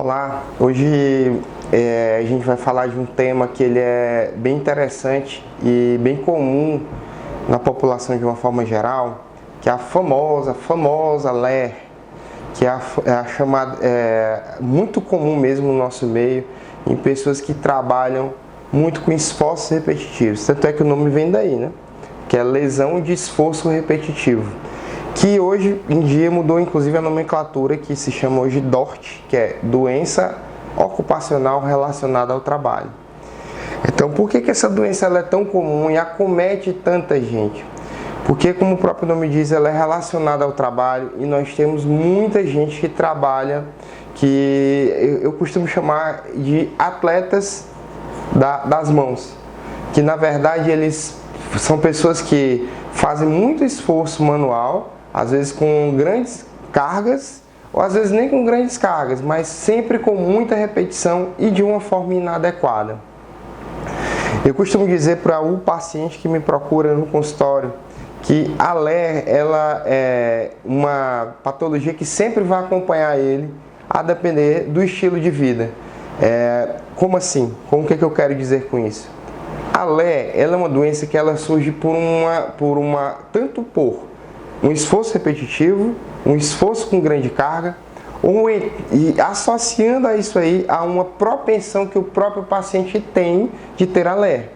Olá, hoje a gente vai falar de um tema que ele é bem interessante e bem comum na população de uma forma geral, que é a famosa LER, que é a chamada, muito comum mesmo no nosso meio, em pessoas que trabalham muito com esforços repetitivos. Tanto é que o nome vem daí, né? Que é lesão de esforço repetitivo. Que hoje em dia mudou inclusive a nomenclatura, que se chama hoje DORT, que é doença ocupacional relacionada ao trabalho. Então, por que essa doença ela é tão comum e acomete tanta gente? Porque, como o próprio nome diz, ela é relacionada ao trabalho e nós temos muita gente que trabalha, que eu costumo chamar de atletas das mãos, que na verdade eles são pessoas que fazem muito esforço manual, às vezes com grandes cargas, ou às vezes nem com grandes cargas, mas sempre com muita repetição e de uma forma inadequada. Eu costumo dizer para o paciente que me procura no consultório que a LER ela é uma patologia que sempre vai acompanhar ele, a depender do estilo de vida. Como assim? Como que eu quero dizer com isso? A LER ela é uma doença que ela surge tanto por um esforço repetitivo, um esforço com grande carga, e associando a isso aí a uma propensão que o próprio paciente tem de ter a LER.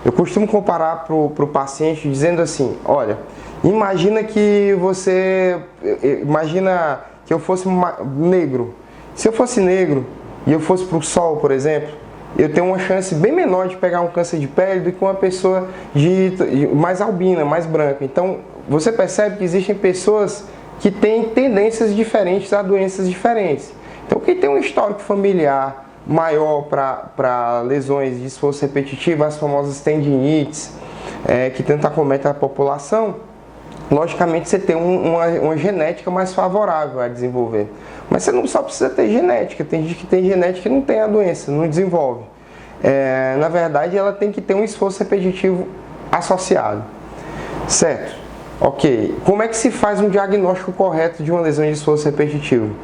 Eu costumo comparar para o paciente dizendo assim: olha, imagina que eu fosse negro. Se eu fosse negro e eu fosse para o sol, por exemplo, eu tenho uma chance bem menor de pegar um câncer de pele do que uma pessoa mais albina, mais branca. Então, você percebe que existem pessoas que têm tendências diferentes a doenças diferentes. Então, quem tem um histórico familiar maior para lesões de esforço repetitivo, as famosas tendinites, que tanto acometem a população, logicamente você tem uma genética mais favorável a desenvolver. Mas você não só precisa ter genética, tem gente que tem genética e não tem a doença, não desenvolve. Na verdade, ela tem que ter um esforço repetitivo associado. Certo? Ok. Como é que se faz um diagnóstico correto de uma lesão de esforço repetitivo?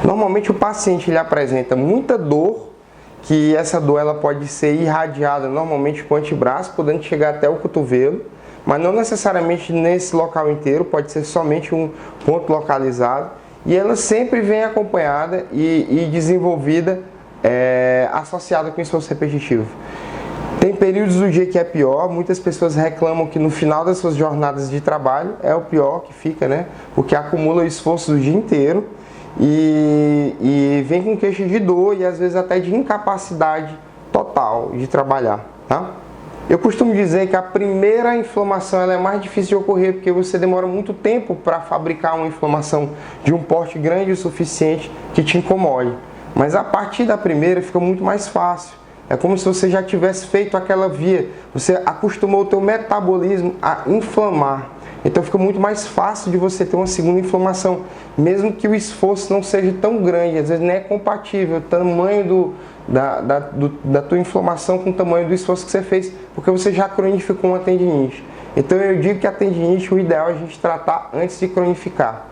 Normalmente o paciente ele apresenta muita dor, que essa dor ela pode ser irradiada normalmente com o antebraço, podendo chegar até o cotovelo, mas não necessariamente nesse local inteiro, pode ser somente um ponto localizado, e ela sempre vem acompanhada e desenvolvida associada com esforço repetitivo. Tem períodos do dia que é pior, muitas pessoas reclamam que no final das suas jornadas de trabalho é o pior que fica, né? Porque acumula o esforço do dia inteiro e vem com queixa de dor e às vezes até de incapacidade total de trabalhar, tá? Eu costumo dizer que a primeira inflamação ela é mais difícil de ocorrer porque você demora muito tempo para fabricar uma inflamação de um porte grande o suficiente que te incomode. Mas a partir da primeira fica muito mais fácil. É como se você já tivesse feito aquela via, você acostumou o teu metabolismo a inflamar. Então fica muito mais fácil de você ter uma segunda inflamação, mesmo que o esforço não seja tão grande, às vezes nem é compatível o tamanho da tua inflamação com o tamanho do esforço que você fez, porque você já cronificou uma tendinite. Então eu digo que a tendinite, o ideal é a gente tratar antes de cronificar.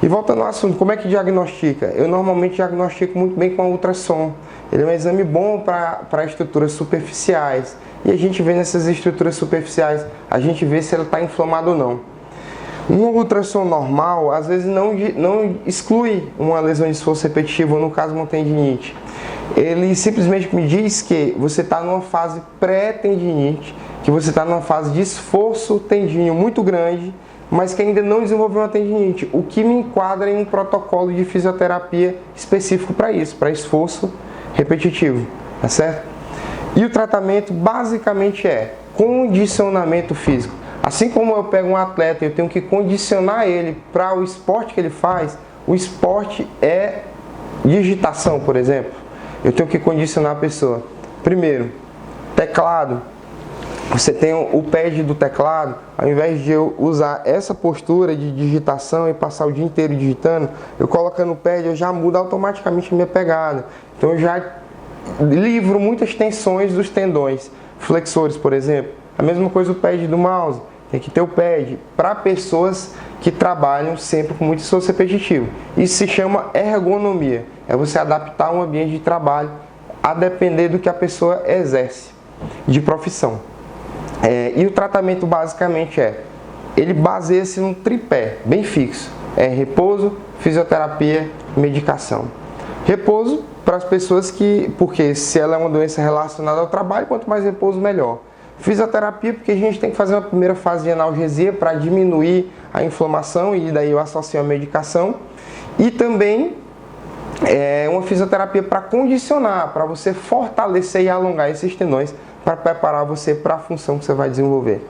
E voltando ao assunto, como é que diagnostica? Eu normalmente diagnostico muito bem com a ultrassom. Ele é um exame bom para estruturas superficiais. E a gente vê nessas estruturas superficiais, a gente vê se ela está inflamada ou não. Um ultrassom normal, às vezes, não exclui uma lesão de esforço repetitivo, ou no caso uma tendinite. Ele simplesmente me diz que você está numa fase pré-tendinite, que você está numa fase de esforço tendíneo muito grande, mas que ainda não desenvolveu uma tendinite, o que me enquadra em um protocolo de fisioterapia específico para isso, para esforço repetitivo, tá certo? E o tratamento basicamente é condicionamento físico. Assim como eu pego um atleta e eu tenho que condicionar ele para o esporte que ele faz, o esporte é digitação, por exemplo. Eu tenho que condicionar a pessoa. Primeiro, teclado. Você tem o pad do teclado, ao invés de eu usar essa postura de digitação e passar o dia inteiro digitando, eu colocando o pad, eu já mudo automaticamente a minha pegada. Então eu já livro muitas tensões dos tendões flexores, por exemplo. A mesma coisa o pad do mouse. Tem que ter o pad para pessoas que trabalham sempre com muito esforço repetitivo. Isso se chama ergonomia, é você adaptar um ambiente de trabalho a depender do que a pessoa exerce de profissão. E o tratamento basicamente ele baseia-se num tripé bem fixo, repouso, fisioterapia, medicação. Repouso para as pessoas porque se ela é uma doença relacionada ao trabalho, quanto mais repouso melhor. Fisioterapia, porque a gente tem que fazer uma primeira fase de analgesia para diminuir a inflamação e daí eu associo a medicação. E também uma fisioterapia para condicionar, para você fortalecer e alongar esses tendões para preparar você para a função que você vai desenvolver.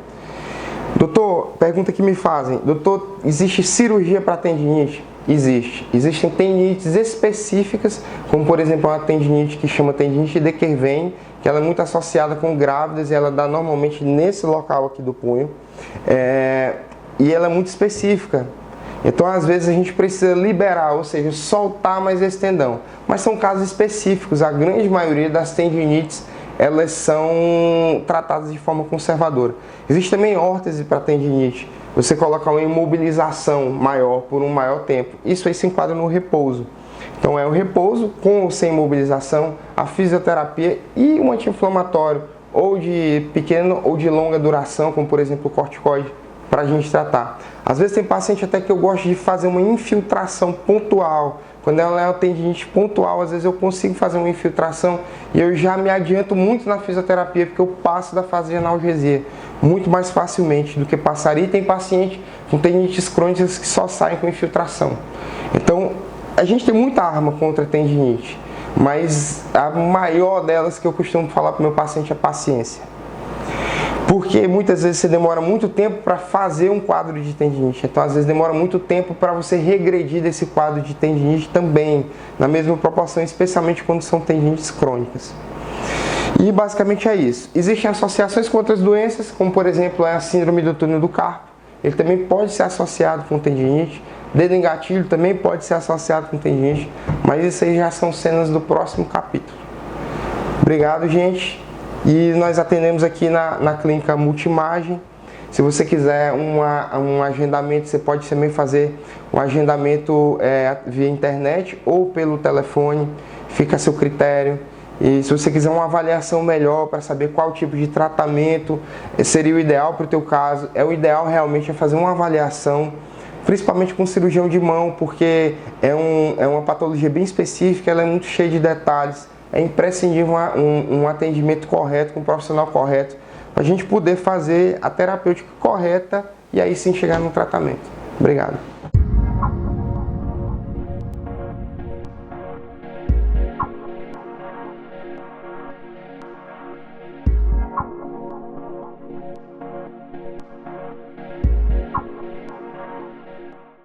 Doutor, pergunta que me fazem, doutor, existe cirurgia para tendinite? Existe. Existem tendinites específicas, como por exemplo uma tendinite que chama tendinite de Kervane, que ela é muito associada com grávidas e ela dá normalmente nesse local aqui do punho. E ela é muito específica. Então às vezes a gente precisa liberar, ou seja, soltar mais esse tendão. Mas são casos específicos, a grande maioria das tendinites elas são tratadas de forma conservadora. Existe também órtese para tendinite. Você coloca uma imobilização maior por um maior tempo. Isso aí se enquadra no repouso. Então é o repouso com ou sem imobilização, a fisioterapia e um anti-inflamatório, ou de pequena ou de longa duração, como por exemplo o corticoide, para a gente tratar. Às vezes tem paciente até que eu gosto de fazer uma infiltração pontual. Quando ela é uma tendinite pontual, às vezes eu consigo fazer uma infiltração e eu já me adianto muito na fisioterapia, porque eu passo da fase de analgesia muito mais facilmente do que passaria. E tem paciente com tendinites crônicas que só saem com infiltração. Então, a gente tem muita arma contra a tendinite, mas a maior delas que eu costumo falar para o meu paciente é paciência. Porque muitas vezes você demora muito tempo para fazer um quadro de tendinite. Então, às vezes, demora muito tempo para você regredir desse quadro de tendinite também, na mesma proporção, especialmente quando são tendinites crônicas. E basicamente é isso. Existem associações com outras doenças, como por exemplo a síndrome do túnel do carpo. Ele também pode ser associado com tendinite. Dedo em gatilho também pode ser associado com tendinite. Mas isso aí já são cenas do próximo capítulo. Obrigado, gente. E nós atendemos aqui na clínica Multimagem. Se você quiser um agendamento, você pode também fazer um agendamento via internet ou pelo telefone, fica a seu critério. E se você quiser uma avaliação melhor para saber qual tipo de tratamento seria o ideal para o teu caso, o ideal realmente é fazer uma avaliação, principalmente com um cirurgião de mão, porque é uma patologia bem específica, ela é muito cheia de detalhes. É imprescindível um atendimento correto, com um profissional correto, para a gente poder fazer a terapêutica correta e aí sim chegar no tratamento. Obrigado.